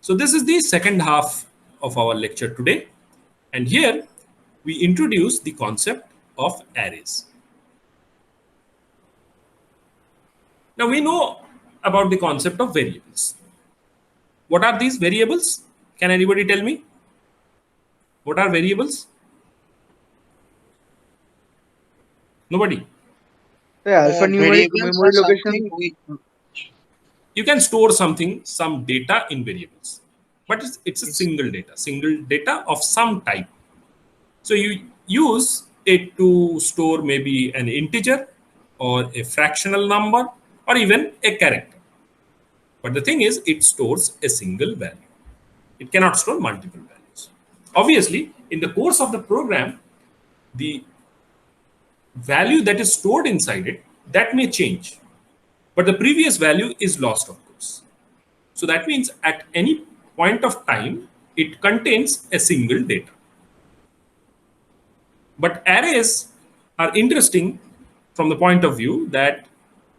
So this is the second half of our lecture today. And here we introduce the concept of arrays. Now we know about the concept of variables. What are these variables? Can anybody tell me? What are variables? Nobody. Yeah, alphanumeric Variables are memory something location. we You can store something, some data in variables, but it's a single data of some type. So you use it to store maybe an integer or a fractional number or even a character. But the thing is, it stores a single value. It cannot store multiple values. Obviously, in the course of the program, the value that is stored inside it, that may change. But the previous value is lost, of course. So that means at any point of time, it contains a single data. But arrays are interesting from the point of view that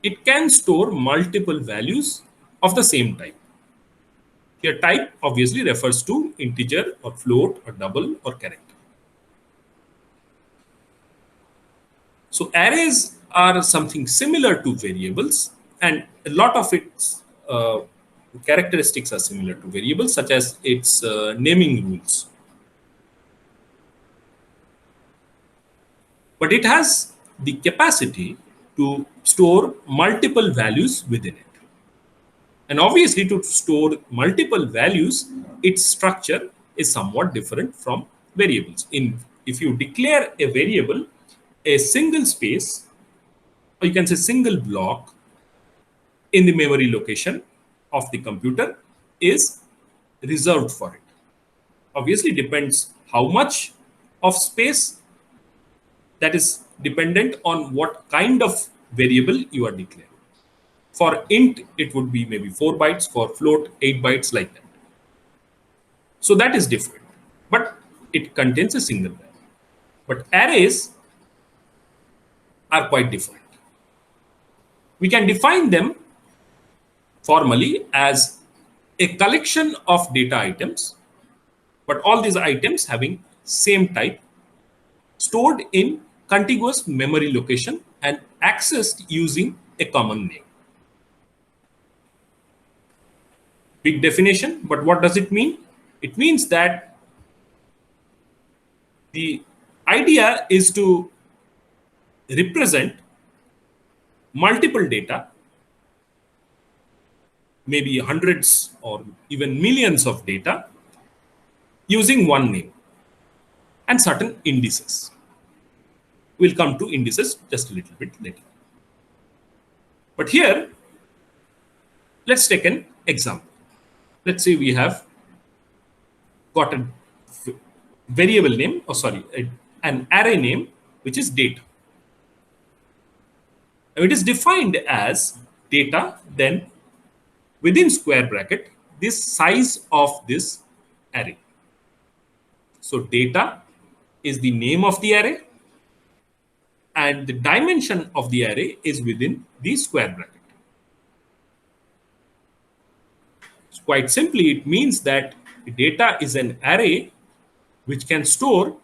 it can store multiple values of the same type. Here, type obviously refers to integer or float or double or character. So arrays are something similar to variables, and a lot of its characteristics are similar to variables, such as its naming rules. But it has the capacity to store multiple values within it. And obviously, to store multiple values, its structure is somewhat different from variables. If you declare a variable, a single space, or you can say single block in the memory location of the computer is reserved for it. Obviously, depends how much of space, that is dependent on what kind of variable you are declaring. For int, it would be maybe 4 bytes, for float, 8 bytes, like that. So that is different, but it contains a single value. But arrays are quite different. We can define them formally as a collection of data items, but all these items having same type, stored in contiguous memory location and accessed using a common name. Big definition, but what does it mean? It means that the idea is to represent multiple data, maybe hundreds or even millions of data, using one name and certain indices. We'll come to indices just a little bit later. But here, let's take an example. Let's say we have got a variable name, an array name, which is data. Now it is defined as data, then within square bracket, this size of this array. So data is the name of the array, and the dimension of the array is within the square bracket. So quite simply, it means that data is an array which can store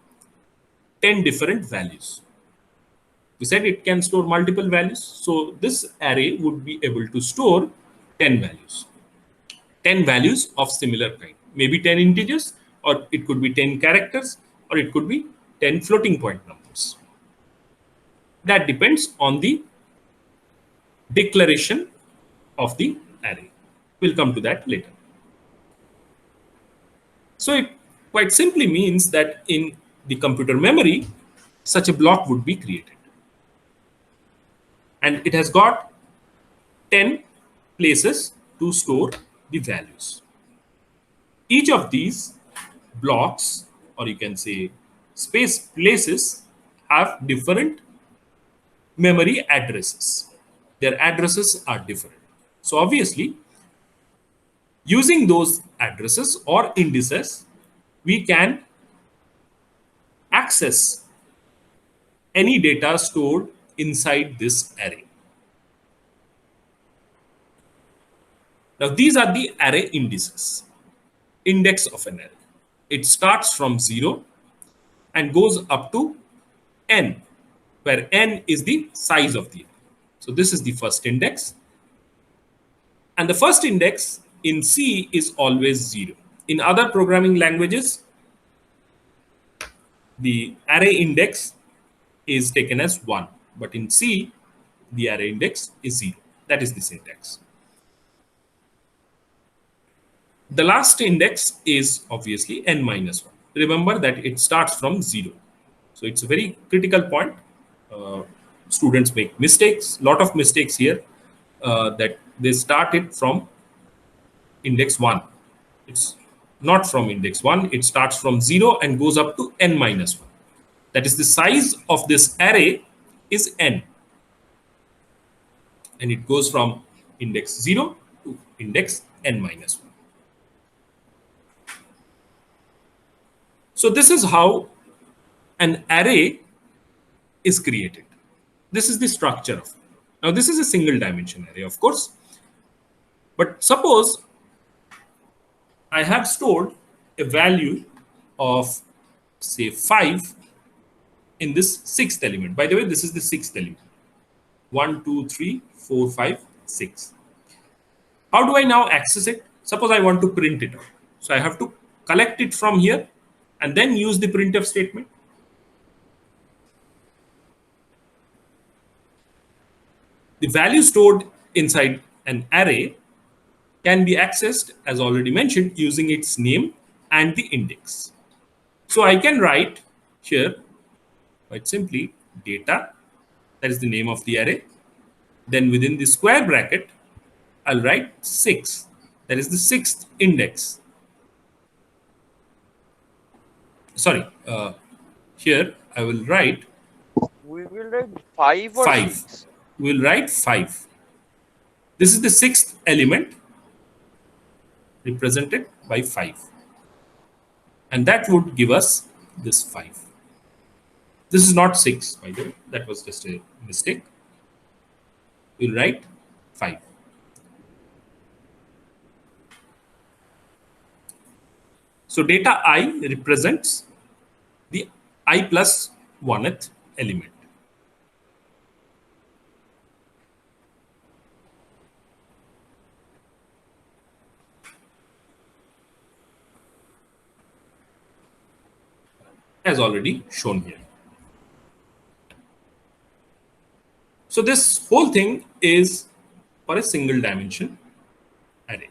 10 different values. We said it can store multiple values. So this array would be able to store 10 values. 10 values of similar kind. Maybe 10 integers, or it could be 10 characters, or it could be 10 floating point numbers. That depends on the declaration of the array. We'll come to that later. So it quite simply means that in the computer memory, such a block would be created. And it has got 10 places to store the values. Each of these blocks, or you can say space places, have different memory addresses. Their addresses are different. So obviously, using those addresses or indices, we can access any data stored inside this array. Now, these are the array indices. index of an array. It starts from 0 and goes up to n, where n is the size of the array. So this is the first index. And the first index in C is always 0. In other programming languages, the array index is taken as 1. But in C, the array index is 0. That is the syntax. The last index is obviously n minus 1. Remember that it starts from 0. So it's a very critical point. Students make mistakes, lot of mistakes here, that they start it from index 1. It's not from index 1. It starts from 0 and goes up to n minus 1. That is, the size of this array is n. And it goes from index 0 to index n minus 1. So this is how an array is created. This is the structure of it. Now this is a single dimension array, of course. But suppose I have stored a value of, say, 5 in this sixth element. By the way, this is the sixth element. 1, 2, 3, 4, 5, 6. How do I now access it? Suppose I want to print it out. So I have to collect it from here and then use the printf statement. The value stored inside an array can be accessed, as already mentioned, using its name and the index. So I can write here quite simply data, that is the name of the array. Then within the square bracket, I'll write 6, that is the sixth index. Sorry, here I will write. We will write 5 or 5. 6. We'll write 5. This is the sixth element represented by 5. And that would give us this 5. This is not 6, by the way. That was just a mistake. We'll write 5. So data I represents the I plus 1th element. As already shown here. So this whole thing is for a single dimension array.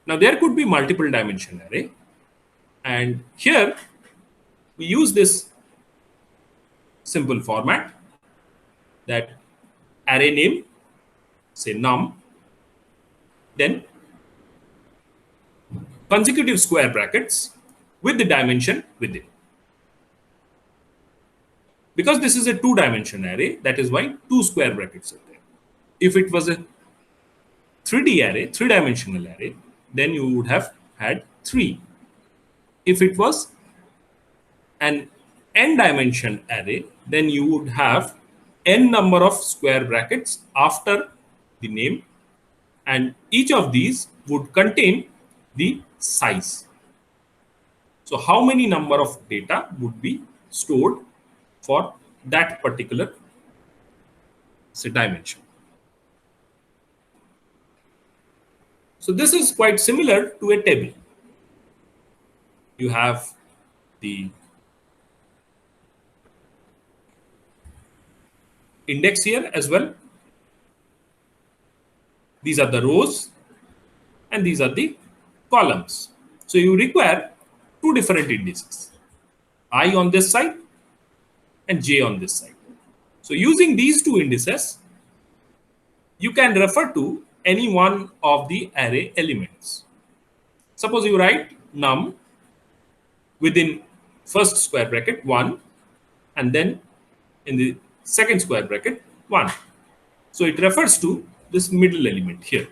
Now there could be multiple dimension array, and here we use this simple format, that array name, say num, then consecutive square brackets with the dimension within. Because this is a 2-dimension array, that is why 2 square brackets are there. If it was a 3D array, 3-dimensional array, then you would have had 3. If it was an n-dimension array, then you would have n number of square brackets after the name, and each of these would contain the size. So how many number of data would be stored for that particular, say, dimension. So this is quite similar to a table. You have the index here as well. These are the rows and these are the columns. So you require 2 different indices, I on this side and j on this side. So using these 2 indices, you can refer to any one of the array elements. Suppose you write num within first square bracket 1, and then in the second square bracket 1. So it refers to this middle element here.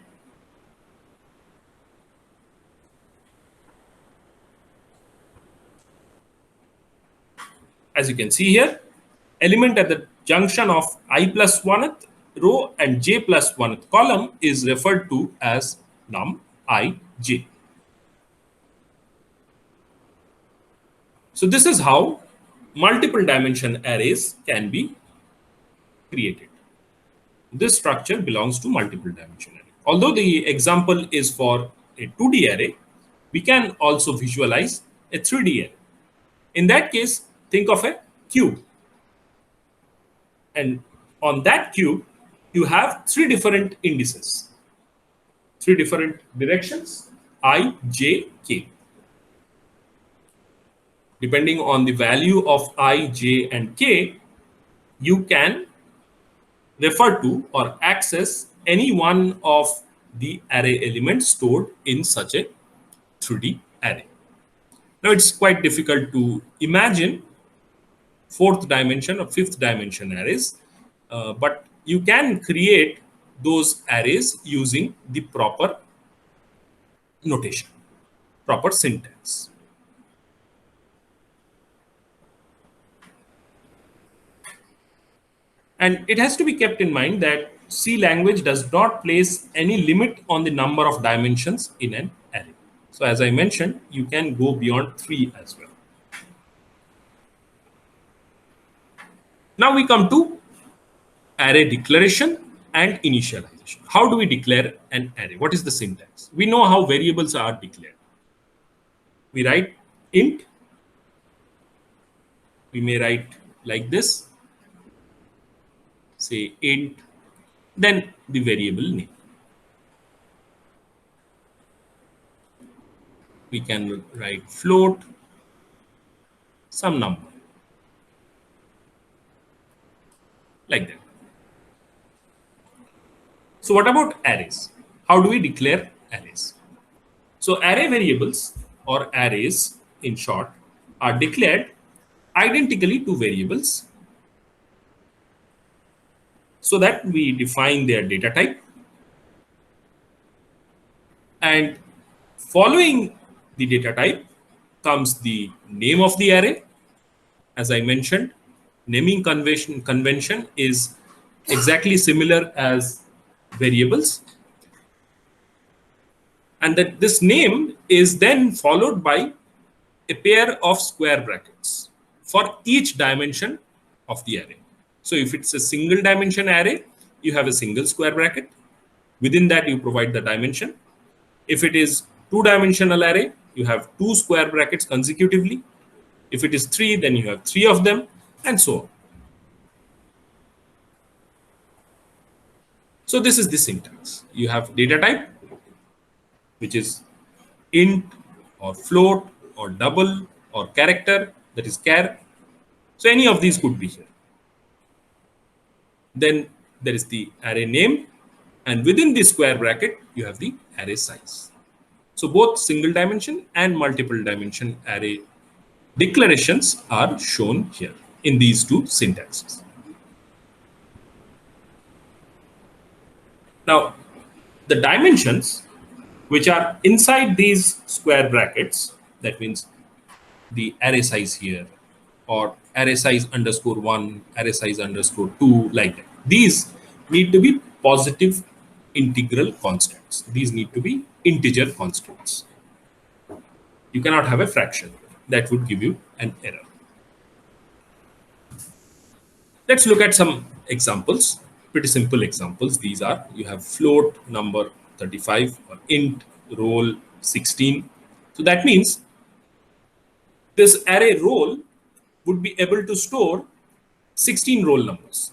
As you can see here, element at the junction of I plus 1th row and j plus 1th column is referred to as num I j. So this is how multiple dimension arrays can be created. This structure belongs to multiple dimension array. Although the example is for a 2D array, we can also visualize a 3D array. In that case, think of a cube. And on that cube, you have three different indices, three different directions, I, j, k. Depending on the value of I, j, and k, you can refer to or access any one of the array elements stored in such a 3D array. Now, it's quite difficult to imagine fourth dimension or fifth dimension arrays, but you can create those arrays using the proper notation, proper syntax. And it has to be kept in mind that C language does not place any limit on the number of dimensions in an array. So as I mentioned, you can go beyond 3 as well. Now we come to array declaration and initialization. How do we declare an array? What is the syntax? We know how variables are declared. We write int. We may write like this, say int, then the variable name. We can write float, some number, like that. So what about arrays? How do we declare arrays? So array variables or arrays in short are declared identically to variables so that we define their data type, and following the data type comes the name of the array. As I mentioned, naming convention is exactly similar as variables, and that this name is then followed by a pair of square brackets for each dimension of the array. So if it's a single dimension array, you have a single square bracket. Within that, you provide the dimension. If it is two-dimensional array, you have two square brackets consecutively. If it is 3, then you have 3 of them, and so on. So this is the syntax. You have data type, which is int or float or double or character, that is char. So any of these could be here. Then there is the array name, and within the square bracket, you have the array size. So both single dimension and multiple dimension array declarations are shown here in these two syntaxes. Now, the dimensions which are inside these square brackets, that means the array size here, or array size underscore 1, array size underscore 2, like that. These need to be positive integral constants. These need to be integer constants. You cannot have a fraction. That would give you an error. Let's look at some examples, pretty simple examples. These are, you have float number 35 or int roll 16. So that means this array roll would be able to store 16 roll numbers.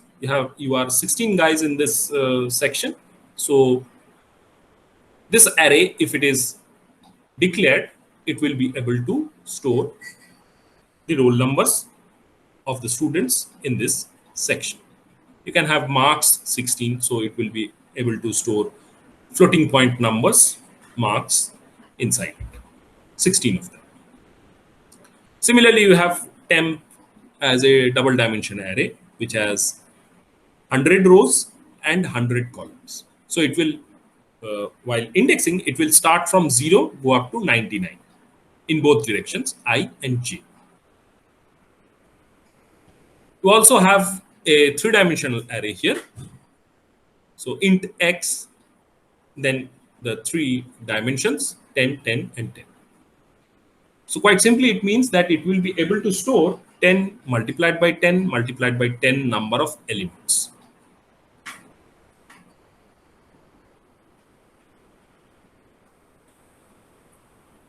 You are 16 guys in this section. So this array, if it is declared, it will be able to store the roll numbers of the students in this section. You can have marks 16, so it will be able to store floating point numbers, marks inside it, 16 of them. Similarly, you have temp as a double dimension array, which has 100 rows and 100 columns. So it will, while indexing, it will start from 0, go up to 99 in both directions, I and j. You also have a three-dimensional array here. So int x, then the three dimensions 10, 10, and 10. So quite simply, it means that it will be able to store 10 multiplied by 10 multiplied by 10 number of elements.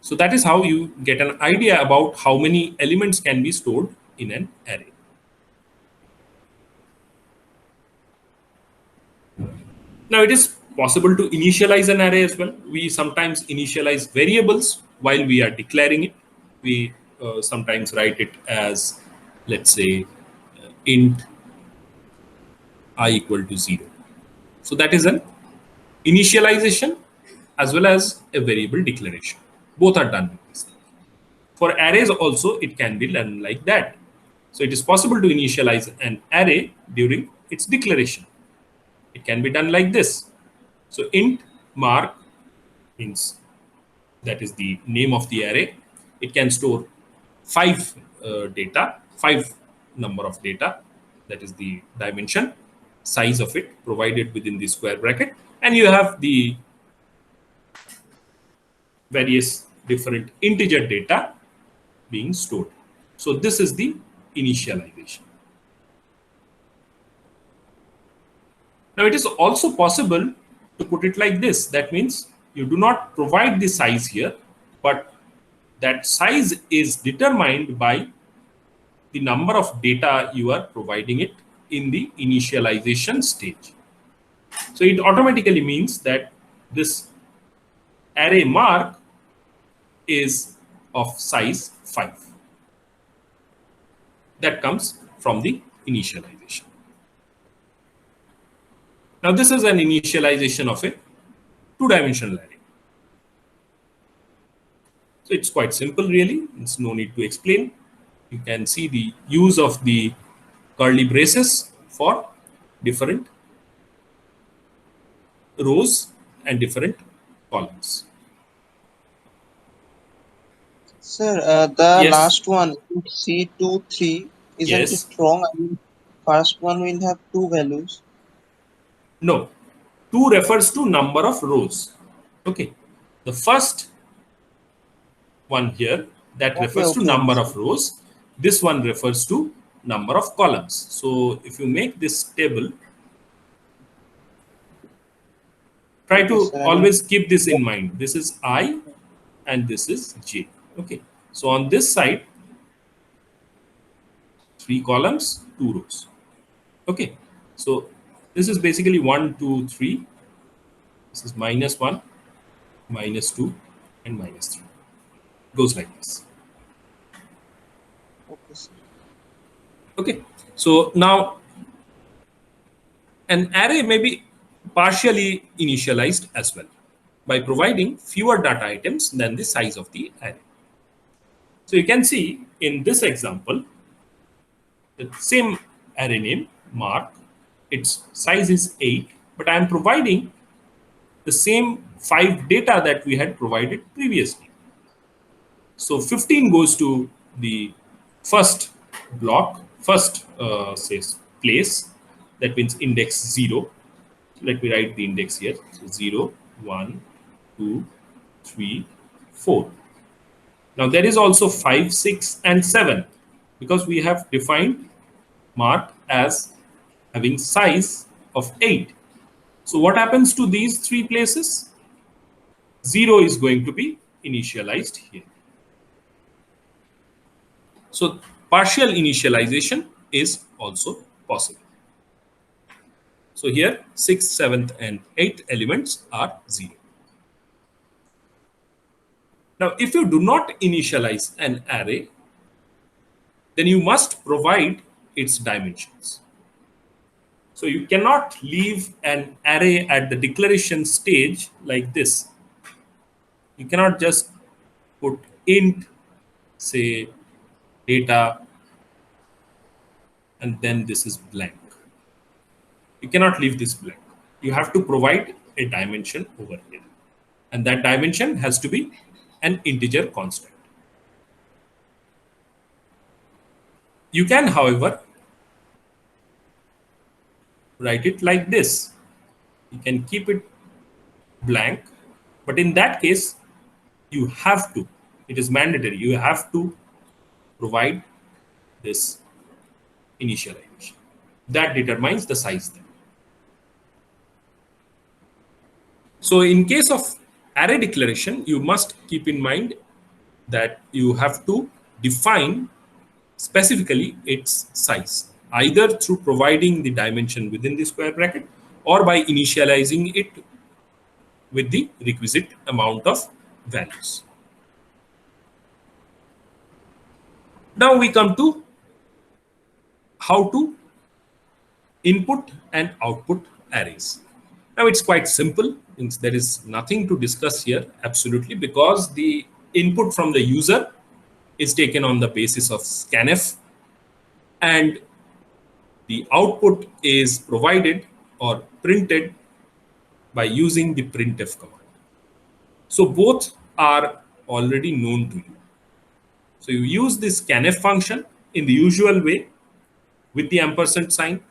So that is how you get an idea about how many elements can be stored in an array. Now it is possible to initialize an array as well. We sometimes initialize variables while we are declaring it. We sometimes write it as, let's say, int I equal to 0. So that is an initialization as well as a variable declaration. Both are done with this. For arrays also, it can be done like that. So it is possible to initialize an array during its declaration. It can be done like this. So int mark means that is the name of the array. It can store five number of data. That is the dimension, size of it provided within the square bracket. And you have the various different integer data being stored. So this is the initialization. Now it is also possible to put it like this. That means you do not provide the size here, but that size is determined by the number of data you are providing it in the initialization stage. So it automatically means that this array mark is of size 5. That comes from the initialization. Now this is an initialization of a two-dimensional array. So it's quite simple really. It's no need to explain. You can see the use of the curly braces for different rows and different columns. Sir, the Yes. last one, C2, 3, isn't Yes. it wrong? I mean, first one will have two values. No. 2 refers to number of rows. Okay. The first one here that refers to number of rows. This one refers to number of columns. So if you make this table, try to always keep this in mind. This is I and this is J. Okay. So on this side, 3 columns, 2 rows. Okay. So this is basically 1, 2, 3. This is -1, -2, and -3. Goes like this. Okay. So now an array may be partially initialized as well by providing fewer data items than the size of the array. So you can see in this example, the same array name, mark, its size is 8, but I am providing the same 5 data that we had provided previously. So 15 goes to the first block, first says place, that means index 0. Let me write the index here. So 0, 1, 2, 3, 4. Now there is also 5, 6, and 7 because we have defined mark as having size of 8. So what happens to these 3 places? 0 is going to be initialized here. So partial initialization is also possible. So here 6th, 7th, and 8th elements are 0. Now if you do not initialize an array, then you must provide its dimensions. So you cannot leave an array at the declaration stage like this. You cannot just put int, say, data, and then this is blank. You cannot leave this blank. You have to provide a dimension over here. And that dimension has to be an integer constant. You can, however, write it like this. You can keep it blank But in that case, you have to, it is mandatory, you have to provide this initialization. That determines the size then. So in case of array declaration, you must keep in mind that you have to define specifically its size, either through providing the dimension within the square bracket or by initializing it with the requisite amount of values. Now we come to how to input and output arrays. Now it's quite simple. There is nothing to discuss here, absolutely, because the input from the user is taken on the basis of scanf, and the output is provided or printed by using the printf command. So both are already known to you. So you use this scanf function in the usual way with the ampersand sign,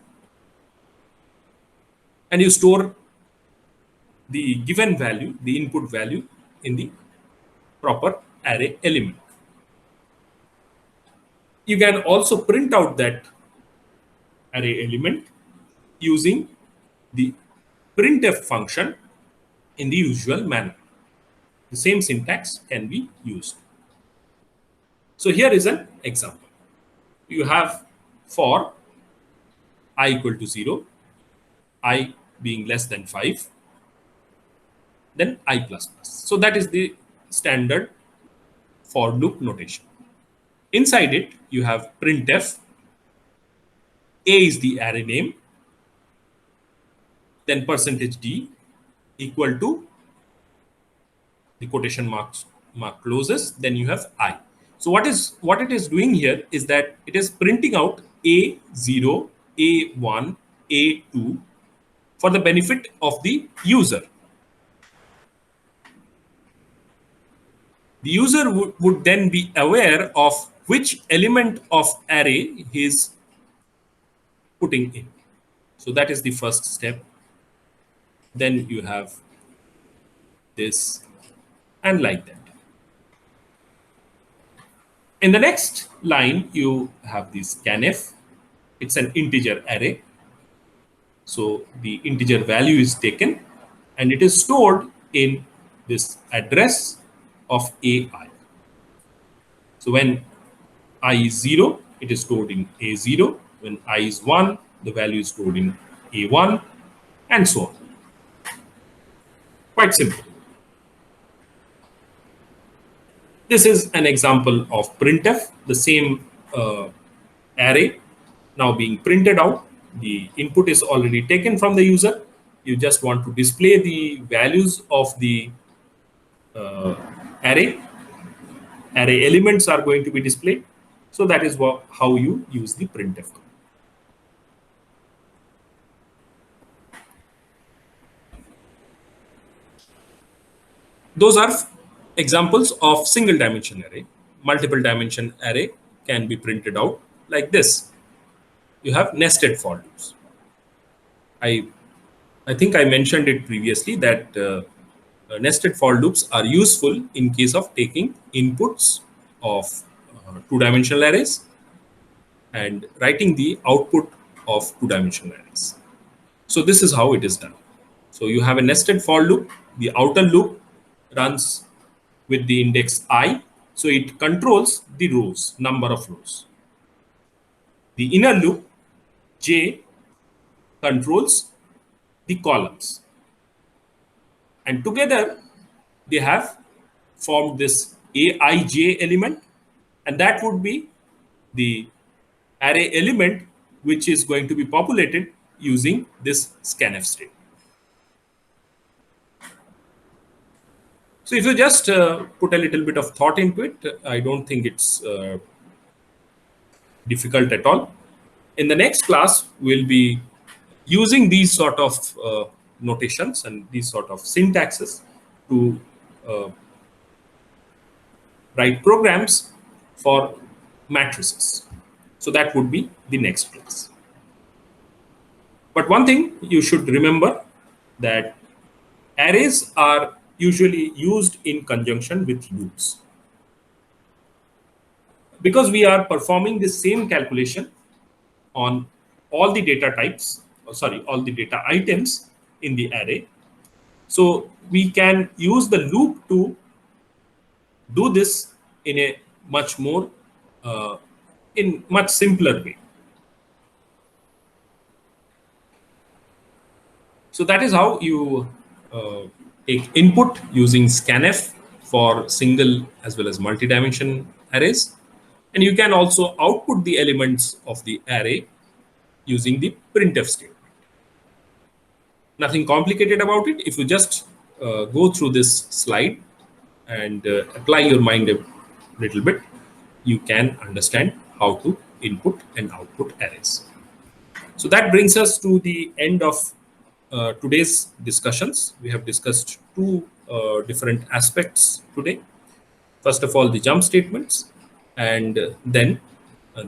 and you store the given value, the input value, in the proper array element. You can also print out that array element using the printf function in the usual manner. The same syntax can be used. So here is an example. You have for I equal to 0, I being less than 5, then I plus plus. So that is the standard for loop notation. Inside it, you have printf. A is the array name, then %d equal to the quotation mark closes, then you have I. So what it is doing here is that it is printing out A0, A1, A2 for the benefit of the user. The user would then be aware of which element of array he is putting in. So that is the first step. Then you have this, and like that. In the next line, you have this scanf. It's an integer array. So the integer value is taken and it is stored in this address of AI. So when I is 0, it is stored in A0. When I is 1, the value is stored in A1, and so on. Quite simple. This is an example of printf, the same array now being printed out. The input is already taken from the user. You just want to display the values of the array. Array elements are going to be displayed. So that is how you use the printf command. Those are examples of single dimension array. Multiple dimension array can be printed out like this. You have nested for loops. I think I mentioned it previously that nested for loops are useful in case of taking inputs of two-dimensional arrays and writing the output of two-dimensional arrays. So this is how it is done. So you have a nested for loop. The outer loop runs with the index I. So it controls the rows, number of rows. The inner loop, J, controls the columns. And together, they have formed this Aij element. And that would be the array element which is going to be populated using this scanf statement. So if you just put a little bit of thought into it, I don't think it's difficult at all. In the next class, we'll be using these sort of notations and these sort of syntaxes to write programs for matrices. So that would be the next class. But one thing you should remember, that arrays are usually used in conjunction with loops. Because we are performing the same calculation on all the data types, all the data items in the array. So we can use the loop to do this in a much more, in much simpler way. So that is how you take input using scanf for single as well as multi-dimension arrays. And you can also output the elements of the array using the printf statement. Nothing complicated about it. If you just go through this slide and apply your mind a little bit, you can understand how to input and output arrays. So that brings us to the end of today's discussions. We have discussed two different aspects today. First of all, the jump statements, and then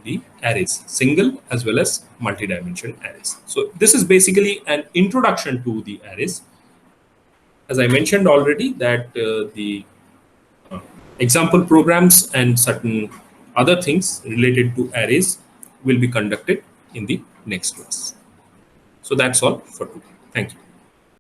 the arrays, single as well as multi-dimensional arrays. So this is basically an introduction to the arrays. As I mentioned already, that the example programs and certain other things related to arrays will be conducted in the next class. So that's all for today. Thank you.